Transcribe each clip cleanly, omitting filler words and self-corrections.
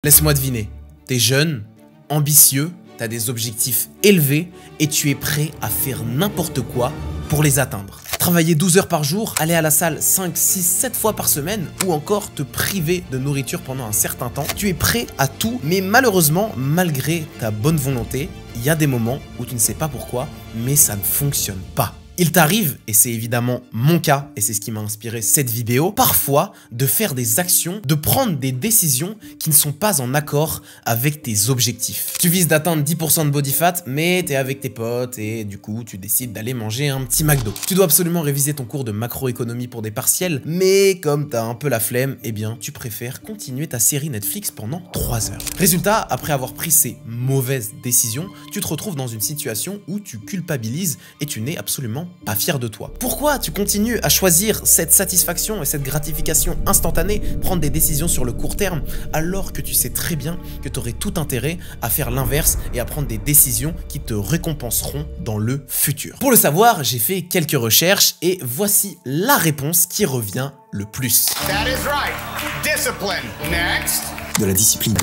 Laisse-moi deviner, t'es jeune, ambitieux, t'as des objectifs élevés et tu es prêt à faire n'importe quoi pour les atteindre. Travailler 12 heures par jour, aller à la salle 5, 6, 7 fois par semaine ou encore te priver de nourriture pendant un certain temps. Tu es prêt à tout, mais malheureusement, malgré ta bonne volonté, il y a des moments où tu ne sais pas pourquoi, mais ça ne fonctionne pas. Il t'arrive, et c'est évidemment mon cas, et c'est ce qui m'a inspiré cette vidéo, parfois de faire des actions, de prendre des décisions qui ne sont pas en accord avec tes objectifs. Tu vises d'atteindre 10% de body fat, mais t'es avec tes potes et du coup tu décides d'aller manger un petit McDo. Tu dois absolument réviser ton cours de macroéconomie pour des partiels, mais comme t'as un peu la flemme, eh bien tu préfères continuer ta série Netflix pendant 3 heures. Résultat, après avoir pris ces mauvaises décisions, tu te retrouves dans une situation où tu culpabilises et tu n'es absolument pas fier de toi. Pourquoi tu continues à choisir cette satisfaction et cette gratification instantanée, prendre des décisions sur le court terme, alors que tu sais très bien que tu aurais tout intérêt à faire l'inverse et à prendre des décisions qui te récompenseront dans le futur? Pour le savoir, j'ai fait quelques recherches et voici la réponse qui revient le plus. That is right. Discipline. Next. De la discipline.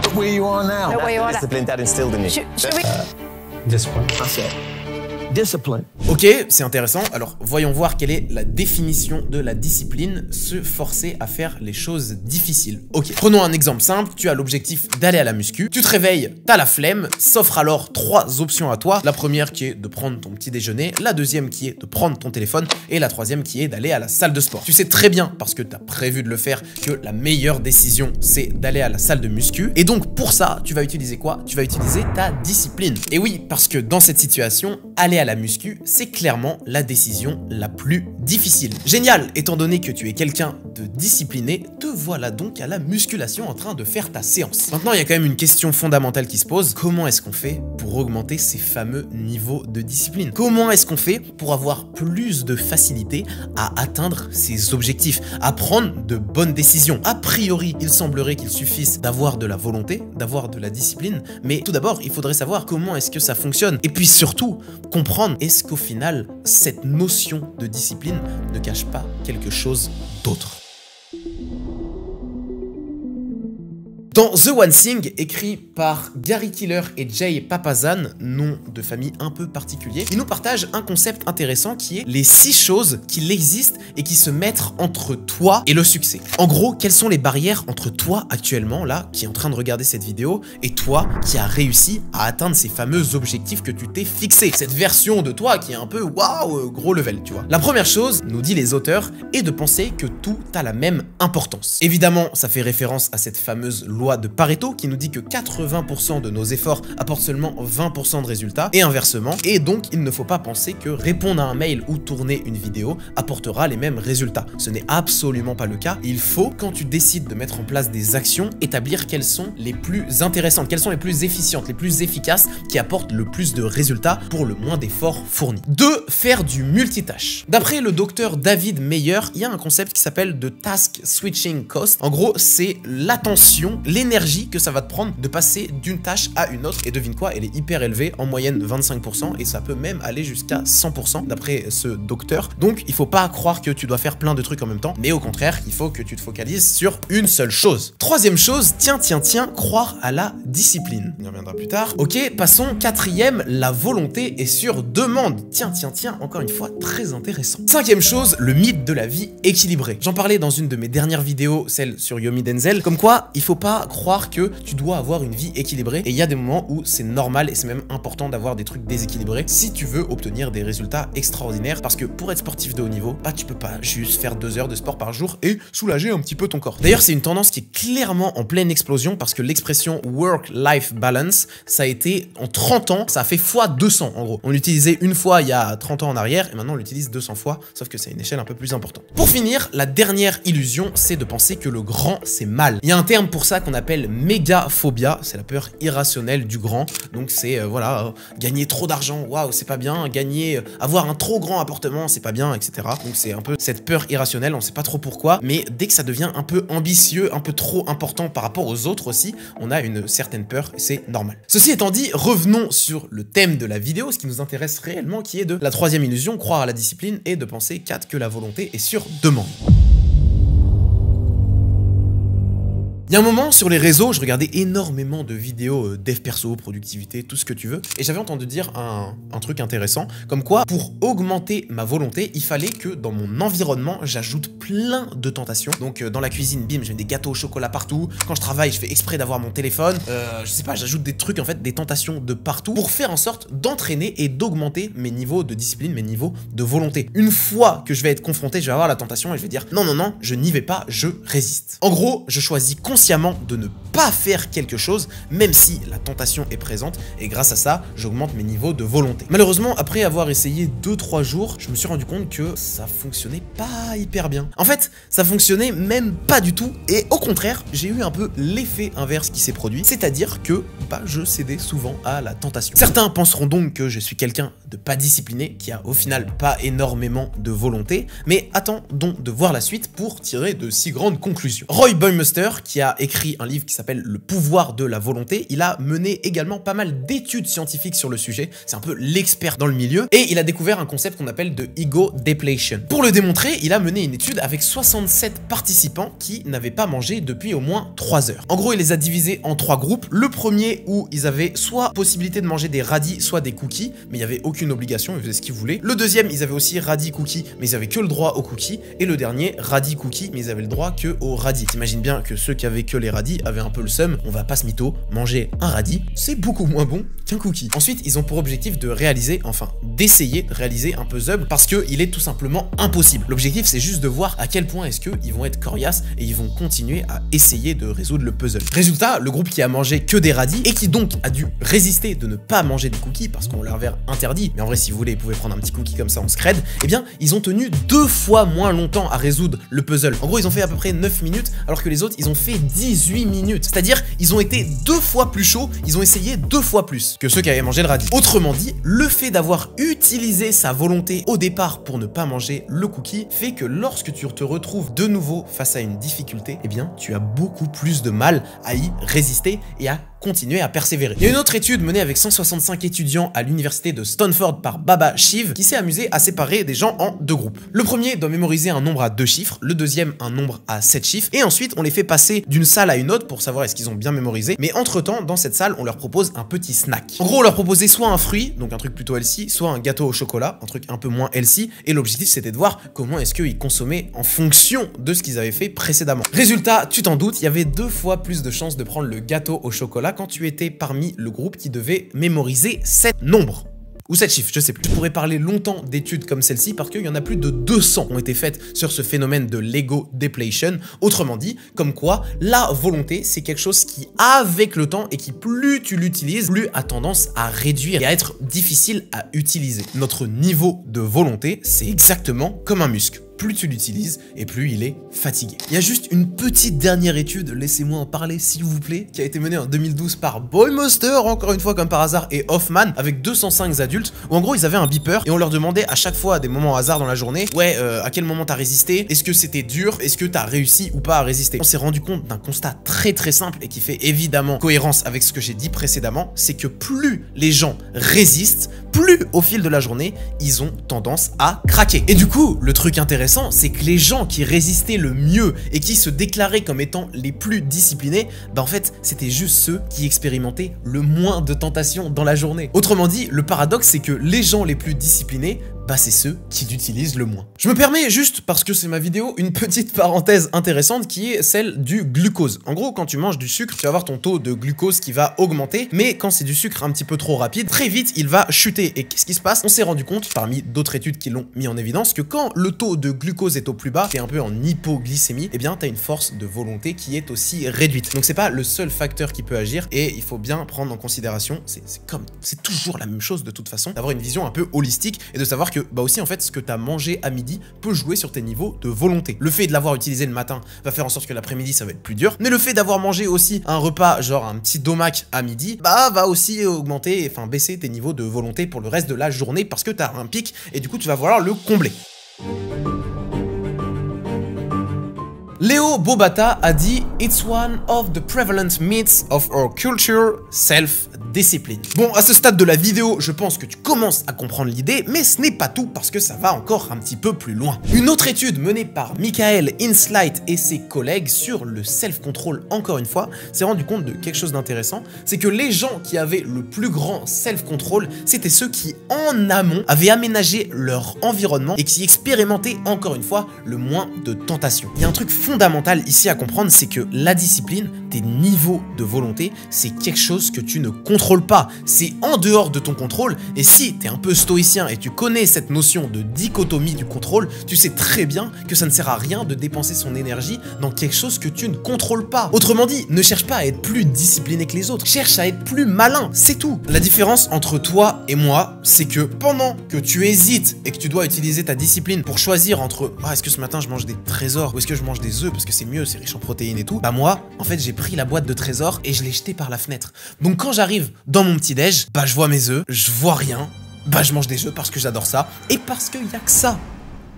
Look where you are now. Look where you are That's the discipline that instilled in me. Should we... Discipline. That's it. Discipline. Ok, c'est intéressant. Alors, voyons voir quelle est la définition de la discipline, se forcer à faire les choses difficiles. Ok, prenons un exemple simple. Tu as l'objectif d'aller à la muscu. Tu te réveilles, t'as la flemme. S'offre alors 3 options à toi. La première qui est de prendre ton petit déjeuner. La deuxième qui est de prendre ton téléphone. Et la troisième qui est d'aller à la salle de sport. Tu sais très bien, parce que t'as prévu de le faire, que la meilleure décision, c'est d'aller à la salle de muscu. Et donc, pour ça, tu vas utiliser quoi? Tu vas utiliser ta discipline. Et oui, parce que dans cette situation, aller à la muscu, c'est clairement la décision la plus difficile. Génial, étant donné que tu es quelqu'un de discipliné, te voilà donc à la musculation en train de faire ta séance. Maintenant, il y a quand même une question fondamentale qui se pose. Comment est-ce qu'on fait pour augmenter ces fameux niveaux de discipline? Comment est-ce qu'on fait pour avoir plus de facilité à atteindre ses objectifs, à prendre de bonnes décisions? A priori, il semblerait qu'il suffise d'avoir de la volonté, d'avoir de la discipline, mais tout d'abord, il faudrait savoir comment est-ce que ça fonctionne. Et puis surtout, comprendre est-ce qu'au final, cette notion de discipline ne cache pas quelque chose d'autre. Dans The One Thing, écrit par Gary Keeler et Jay Papasan, nom de famille un peu particulier, ils nous partagent un concept intéressant qui est les 6 choses qui existent et qui se mettent entre toi et le succès. En gros, quelles sont les barrières entre toi actuellement, là, qui est en train de regarder cette vidéo, et toi qui as réussi à atteindre ces fameux objectifs que tu t'es fixés. Cette version de toi qui est un peu waouh, gros level, tu vois. La première chose, nous dit les auteurs, est de penser que tout a la même importance. Évidemment, ça fait référence à cette fameuse loi de Pareto qui nous dit que 80% de nos efforts apportent seulement 20% de résultats et inversement, et donc il ne faut pas penser que répondre à un mail ou tourner une vidéo apportera les mêmes résultats. Ce n'est absolument pas le cas. Il faut, quand tu décides de mettre en place des actions, établir quelles sont les plus intéressantes, quelles sont les plus efficientes, les plus efficaces, qui apportent le plus de résultats pour le moins d'efforts fournis. 2. Faire du multitâche. D'après le docteur David Meyer, il y a un concept qui s'appelle de task switching cost. En gros, c'est l'attention, l'énergie que ça va te prendre de passer d'une tâche à une autre. Et devine quoi, elle est hyper élevée, en moyenne 25%, et ça peut même aller jusqu'à 100% d'après ce docteur. Donc il faut pas croire que tu dois faire plein de trucs en même temps, mais au contraire, il faut que tu te focalises sur une seule chose. Troisième chose, tiens, croire à la discipline. On y reviendra plus tard. Ok, passons. 4e, la volonté est sur demande. Tiens, encore une fois, très intéressant. 5e chose, le mythe de la vie équilibrée. J'en parlais dans une de mes dernières vidéos, celle sur Yomi Denzel, comme quoi il faut pas croire que tu dois avoir une vie équilibrée, et il y a des moments où c'est normal et c'est même important d'avoir des trucs déséquilibrés si tu veux obtenir des résultats extraordinaires, parce que pour être sportif de haut niveau, bah tu peux pas juste faire 2 heures de sport par jour et soulager un petit peu ton corps. D'ailleurs, c'est une tendance qui est clairement en pleine explosion, parce que l'expression work-life balance, ça a été en 30 ans, ça a fait x200 en gros. On l'utilisait une fois il y a 30 ans en arrière et maintenant on l'utilise 200 fois, sauf que c'est une échelle un peu plus importante. Pour finir, la dernière illusion, c'est de penser que le grand c'est mal. Il y a un terme pour ça qu'on appelle mégaphobia, c'est la peur irrationnelle du grand. Donc c'est voilà, gagner trop d'argent, waouh, c'est pas bien, avoir un trop grand appartement, c'est pas bien, etc. Donc c'est un peu cette peur irrationnelle, on sait pas trop pourquoi, mais dès que ça devient un peu ambitieux, un peu trop important par rapport aux autres aussi, on a une certaine peur et c'est normal. Ceci étant dit, revenons sur le thème de la vidéo, ce qui nous intéresse réellement, qui est de la 3e illusion, croire à la discipline, et de penser 4 que la volonté est sur demande. Il y a un moment sur les réseaux, je regardais énormément de vidéos dev perso, productivité, tout ce que tu veux, et j'avais entendu dire un truc intéressant, comme quoi pour augmenter ma volonté, il fallait que dans mon environnement, j'ajoute plein de tentations. Donc dans la cuisine, bim, je mets des gâteaux au chocolat partout. Quand je travaille, je fais exprès d'avoir mon téléphone. Je sais pas, j'ajoute des trucs en fait, des tentations de partout pour faire en sorte d'entraîner et d'augmenter mes niveaux de discipline, mes niveaux de volonté. Une fois que je vais être confronté, je vais avoir la tentation et je vais dire non, non, non, je n'y vais pas, je résiste. En gros, je choisis consciemment de ne pas faire quelque chose, même si la tentation est présente, et grâce à ça, j'augmente mes niveaux de volonté. Malheureusement, après avoir essayé 2-3 jours, je me suis rendu compte que ça fonctionnait pas hyper bien. En fait, ça fonctionnait même pas du tout, et au contraire, j'ai eu un peu l'effet inverse qui s'est produit, c'est-à-dire que je cédais souvent à la tentation. Certains penseront donc que je suis quelqu'un de pas discipliné, qui a au final pas énormément de volonté, mais attendons de voir la suite pour tirer de si grandes conclusions. Roy Baumeister, qui a écrit un livre qui s'appelle Le pouvoir de la volonté, il a mené également pas mal d'études scientifiques sur le sujet, c'est un peu l'expert dans le milieu, et il a découvert un concept qu'on appelle de ego depletion. Pour le démontrer, il a mené une étude avec 67 participants qui n'avaient pas mangé depuis au moins 3 heures. En gros, il les a divisés en 3 groupes. Le premier où ils avaient soit possibilité de manger des radis, soit des cookies, mais il n'y avait aucune obligation, ils faisaient ce qu'ils voulaient. Le deuxième, ils avaient aussi radis, cookies, mais ils avaient que le droit aux cookies. Et le dernier, radis, cookies, mais ils avaient le droit que aux radis. T'imagines bien que ceux qui avaient que les radis avaient un peu le seum. On va pas se mytho, manger un radis, c'est beaucoup moins bon qu'un cookie. Ensuite, ils ont pour objectif de réaliser, enfin d'essayer de réaliser un puzzle parce qu'il est tout simplement impossible. L'objectif, c'est juste de voir à quel point est-ce qu'ils vont être coriaces et ils vont continuer à essayer de résoudre le puzzle. Résultat, le groupe qui a mangé que des radis et qui donc a dû résister de ne pas manger des cookies parce qu'on leur avait interdit, mais en vrai si vous voulez, vous pouvez prendre un petit cookie comme ça en scred, eh bien ils ont tenu 2 fois moins longtemps à résoudre le puzzle. En gros, ils ont fait à peu près 9 minutes alors que les autres, ils ont fait 18 minutes. C'est-à-dire, ils ont été 2 fois plus chauds, ils ont essayé 2 fois plus que ceux qui avaient mangé le radis. Autrement dit, le fait d'avoir utilisé sa volonté au départ pour ne pas manger le cookie fait que lorsque tu te retrouves de nouveau face à une difficulté, eh bien tu as beaucoup plus de mal à y résister et à continuer à persévérer. Il y a une autre étude menée avec 165 étudiants à l'université de Stanford par Baba Shiv qui s'est amusé à séparer des gens en 2 groupes. Le premier doit mémoriser un nombre à 2 chiffres, le deuxième un nombre à 7 chiffres, et ensuite on les fait passer d'une salle à une autre pour savoir est-ce qu'ils ont bien mémorisé, mais entre temps dans cette salle on leur propose un petit snack. En gros on leur proposait soit un fruit, donc un truc plutôt healthy, soit un gâteau au chocolat, un truc un peu moins healthy, et l'objectif c'était de voir comment est-ce qu'ils consommaient en fonction de ce qu'ils avaient fait précédemment. Résultat, tu t'en doutes, il y avait 2 fois plus de chances de prendre le gâteau au chocolat quand tu étais parmi le groupe qui devait mémoriser 7 nombres. Ou 7 chiffres, je sais plus. Je pourrais parler longtemps d'études comme celle-ci parce qu'il y en a plus de 200 qui ont été faites sur ce phénomène de l'ego depletion. Autrement dit, comme quoi la volonté, c'est quelque chose qui, avec le temps et qui plus tu l'utilises, plus a tendance à réduire et à être difficile à utiliser. Notre niveau de volonté, c'est exactement comme un muscle. Plus tu l'utilises et plus il est fatigué. Il y a juste une petite dernière étude, laissez-moi en parler s'il vous plaît, qui a été menée en 2012 par Baumeister, encore une fois comme par hasard, et Hoffman, avec 205 adultes, où en gros ils avaient un beeper et on leur demandait à chaque fois à des moments hasard dans la journée, ouais, à quel moment t'as résisté, est-ce que c'était dur, est-ce que t'as réussi ou pas à résister. On s'est rendu compte d'un constat très simple et qui fait évidemment cohérence avec ce que j'ai dit précédemment, c'est que plus les gens résistent, plus au fil de la journée, ils ont tendance à craquer. Et du coup, le truc intéressant, c'est que les gens qui résistaient le mieux et qui se déclaraient comme étant les plus disciplinés, en fait, c'était juste ceux qui expérimentaient le moins de tentations dans la journée. Autrement dit, le paradoxe, c'est que les gens les plus disciplinés, c'est ceux qui l'utilisent le moins. Je me permets juste, parce que c'est ma vidéo, une petite parenthèse intéressante qui est celle du glucose. En gros, quand tu manges du sucre, tu vas avoir ton taux de glucose qui va augmenter, mais quand c'est du sucre un petit peu trop rapide, très vite, il va chuter. Et qu'est-ce qui se passe? On s'est rendu compte, parmi d'autres études qui l'ont mis en évidence, que quand le taux de glucose est au plus bas, t'es un peu en hypoglycémie, eh bien, t'as une force de volonté qui est aussi réduite. Donc, c'est pas le seul facteur qui peut agir, et il faut bien prendre en considération, c'est toujours la même chose de toute façon, d'avoir une vision un peu holistique et de savoir que aussi en fait ce que tu as mangé à midi peut jouer sur tes niveaux de volonté. Le fait de l'avoir utilisé le matin va faire en sorte que l'après-midi ça va être plus dur, mais le fait d'avoir mangé aussi un repas genre un petit domac à midi va aussi augmenter, enfin baisser tes niveaux de volonté pour le reste de la journée parce que tu as un pic et du coup tu vas vouloir le combler. Leo Bobata a dit « It's one of the prevalent myths of our culture, self discipline. Bon, à ce stade de la vidéo, je pense que tu commences à comprendre l'idée, mais ce n'est pas tout parce que ça va encore un petit peu plus loin. Une autre étude menée par Michael Inslight et ses collègues sur le self-control, encore une fois, s'est rendu compte de quelque chose d'intéressant, c'est que les gens qui avaient le plus grand self-control, c'était ceux qui, en amont, avaient aménagé leur environnement et qui expérimentaient, encore une fois, le moins de tentations. Il y a un truc fondamental ici à comprendre, c'est que la discipline, tes niveaux de volonté, c'est quelque chose que tu ne contrôles pas. C'est en dehors de ton contrôle, et si tu es un peu stoïcien et tu connais cette notion de dichotomie du contrôle, tu sais très bien que ça ne sert à rien de dépenser son énergie dans quelque chose que tu ne contrôles pas. Autrement dit, ne cherche pas à être plus discipliné que les autres, cherche à être plus malin, c'est tout. La différence entre toi et moi, c'est que pendant que tu hésites et que tu dois utiliser ta discipline pour choisir entre est-ce que ce matin je mange des trésors ou est-ce que je mange des œufs parce que c'est mieux, c'est riche en protéines et tout, bah moi, en fait, j'ai pris la boîte de trésors et je l'ai jetée par la fenêtre. Donc quand j'arrive dans mon petit déj, bah je vois mes œufs, je vois rien, bah je mange des œufs parce que j'adore ça et parce qu'il y a que ça.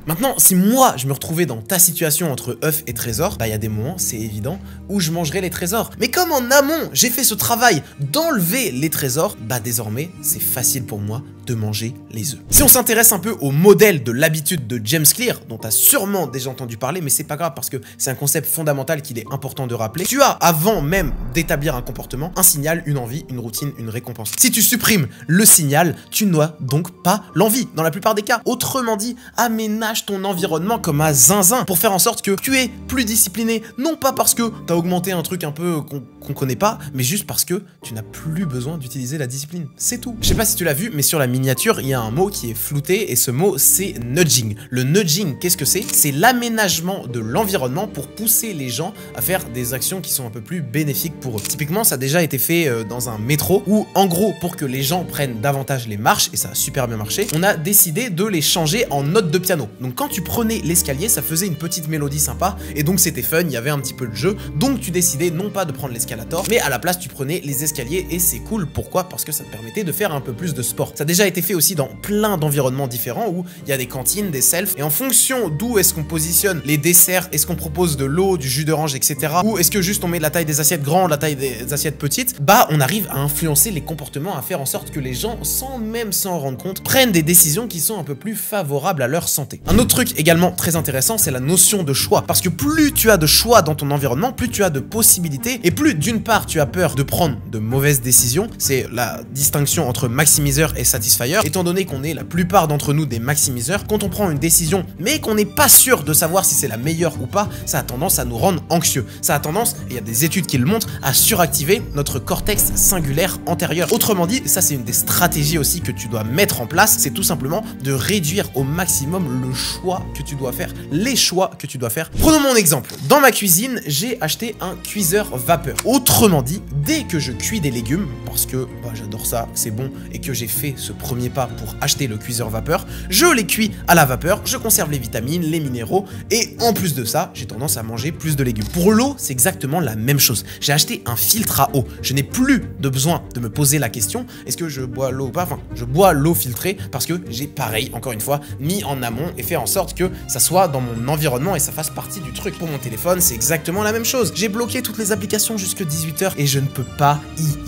Maintenant, si moi, je me retrouvais dans ta situation entre œufs et trésors, bah il y a des moments, c'est évident, où je mangerai les trésors. Mais comme en amont, j'ai fait ce travail d'enlever les trésors, bah désormais, c'est facile pour moi de manger les œufs. Si on s'intéresse un peu au modèle de l'habitude de James Clear, dont tu as sûrement déjà entendu parler, mais c'est pas grave parce que c'est un concept fondamental qu'il est important de rappeler, tu as, avant même d'établir un comportement, un signal, une envie, une routine, une récompense. Si tu supprimes le signal, tu n'as donc pas l'envie, dans la plupart des cas. Autrement dit, aménage ton environnement comme à zinzin pour faire en sorte que tu es plus discipliné, non pas parce que tu as augmenté un truc un peu qu'on connaît pas, mais juste parce que tu n'as plus besoin d'utiliser la discipline. C'est tout. Je sais pas si tu l'as vu, mais sur la miniature, il y a un mot qui est flouté et ce mot, c'est nudging. Le nudging, qu'est-ce que c'est? C'est l'aménagement de l'environnement pour pousser les gens à faire des actions qui sont un peu plus bénéfiques pour eux. Typiquement, ça a déjà été fait dans un métro où, en gros, pour que les gens prennent davantage les marches, et ça a super bien marché, on a décidé de les changer en notes de piano. Donc quand tu prenais l'escalier, ça faisait une petite mélodie sympa et donc c'était fun, il y avait un petit peu de jeu. Donc tu décidais non pas de prendre l'escalator, mais à la place tu prenais les escaliers et c'est cool. Pourquoi? Parce que ça te permettait de faire un peu plus de sport. Ça a déjà été fait aussi dans plein d'environnements différents où il y a des cantines, des selfs, et en fonction d'où est-ce qu'on positionne les desserts, est-ce qu'on propose de l'eau, du jus d'orange, etc. ou est-ce que juste on met de la taille des assiettes grandes, la taille des assiettes petites, bah on arrive à influencer les comportements, à faire en sorte que les gens, sans même s'en rendre compte, prennent des décisions qui sont un peu plus favorables à leur santé. Un autre truc également très intéressant, c'est la notion de choix, parce que plus tu as de choix dans ton environnement, plus tu as de possibilités, et plus d'une part tu as peur de prendre de mauvaises décisions. C'est la distinction entre maximiseur et satisfier. Étant donné qu'on est la plupart d'entre nous des maximiseurs, quand on prend une décision mais qu'on n'est pas sûr de savoir si c'est la meilleure ou pas, ça a tendance à nous rendre anxieux. Ça a tendance, et il y a des études qui le montrent, à suractiver notre cortex singulaire antérieur. Autrement dit, ça c'est une des stratégies aussi que tu dois mettre en place, c'est tout simplement de réduire au maximum le choix que tu dois faire, les choix que tu dois faire. Prenons mon exemple. Dans ma cuisine, j'ai acheté un cuiseur vapeur. Autrement dit, dès que je cuis des légumes, parce que j'adore ça, c'est bon, et que j'ai fait ce premier pas pour acheter le cuiseur vapeur, je les cuis à la vapeur, je conserve les vitamines, les minéraux, et en plus de ça, j'ai tendance à manger plus de légumes. Pour l'eau, c'est exactement la même chose. J'ai acheté un filtre à eau. Je n'ai plus de besoin de me poser la question, est-ce que je bois l'eau ou pas? Enfin, je bois l'eau filtrée parce que j'ai, pareil, encore une fois, mis en amont et fait en sorte que ça soit dans mon environnement et ça fasse partie du truc. Pour mon téléphone, c'est exactement la même chose. J'ai bloqué toutes les applications jusque 18 h et je ne peux pas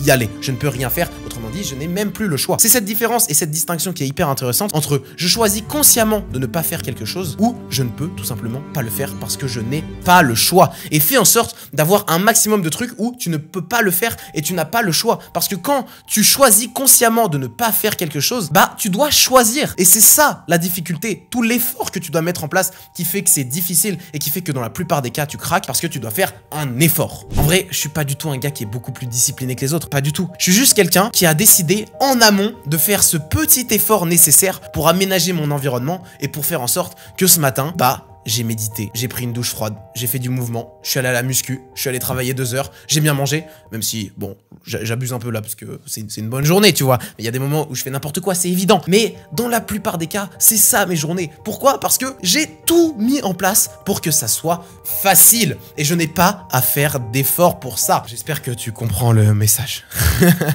y aller. Je ne peux rien faire. Autrement dit, je n'ai même plus le choix. C'est cette différence et cette distinction qui est hyper intéressante entre je choisis consciemment de ne pas faire quelque chose ou je ne peux tout simplement pas le faire parce que je n'ai pas le choix. Et fais en sorte d'avoir un maximum de trucs où tu ne peux pas le faire et tu n'as pas le choix. Parce que quand tu choisis consciemment de ne pas faire quelque chose, bah tu dois choisir. Et c'est ça la difficulté. Tout l'effort que tu dois mettre en place qui fait que c'est difficile et qui fait que dans la plupart des cas tu craques parce que tu dois faire un effort. En vrai, je suis pas du tout un gars qui est beaucoup plus discipliné que les autres, pas du tout. Je suis juste quelqu'un qui a décidé en amont de faire ce petit effort nécessaire pour aménager mon environnement et pour faire en sorte que ce matin, j'ai médité, j'ai pris une douche froide, j'ai fait du mouvement, je suis allé à la muscu, je suis allé travailler 2 heures, j'ai bien mangé, même si, bon, j'abuse un peu là parce que c'est une bonne journée, tu vois. Mais il y a des moments où je fais n'importe quoi, c'est évident. Mais dans la plupart des cas, c'est ça mes journées. Pourquoi? Parce que j'ai tout mis en place pour que ça soit facile. Et je n'ai pas à faire d'efforts pour ça. J'espère que tu comprends le message.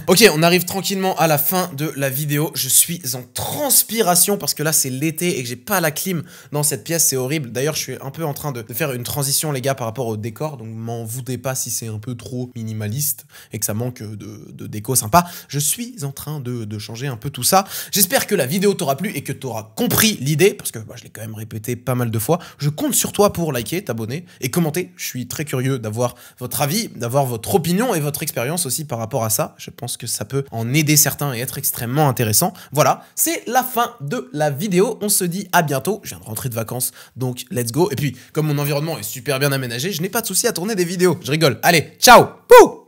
Ok, on arrive tranquillement à la fin de la vidéo. Je suis en transpiration parce que là, c'est l'été et que j'ai pas la clim dans cette pièce, c'est horrible. D'ailleurs, D'ailleurs, je suis un peu en train de faire une transition, les gars, par rapport au décor. Donc, m'en voudez pas si c'est un peu trop minimaliste et que ça manque de déco sympa. Je suis en train de changer un peu tout ça. J'espère que la vidéo t'aura plu et que t'auras compris l'idée, parce que bah, je l'ai quand même répété pas mal de fois. Je compte sur toi pour liker, t'abonner et commenter. Je suis très curieux d'avoir votre avis, d'avoir votre opinion et votre expérience aussi par rapport à ça. Je pense que ça peut en aider certains et être extrêmement intéressant. Voilà, c'est la fin de la vidéo. On se dit à bientôt. Je viens de rentrer de vacances, donc let's go. Et puis, comme mon environnement est super bien aménagé, je n'ai pas de souci à tourner des vidéos. Je rigole. Allez, ciao. Pouh.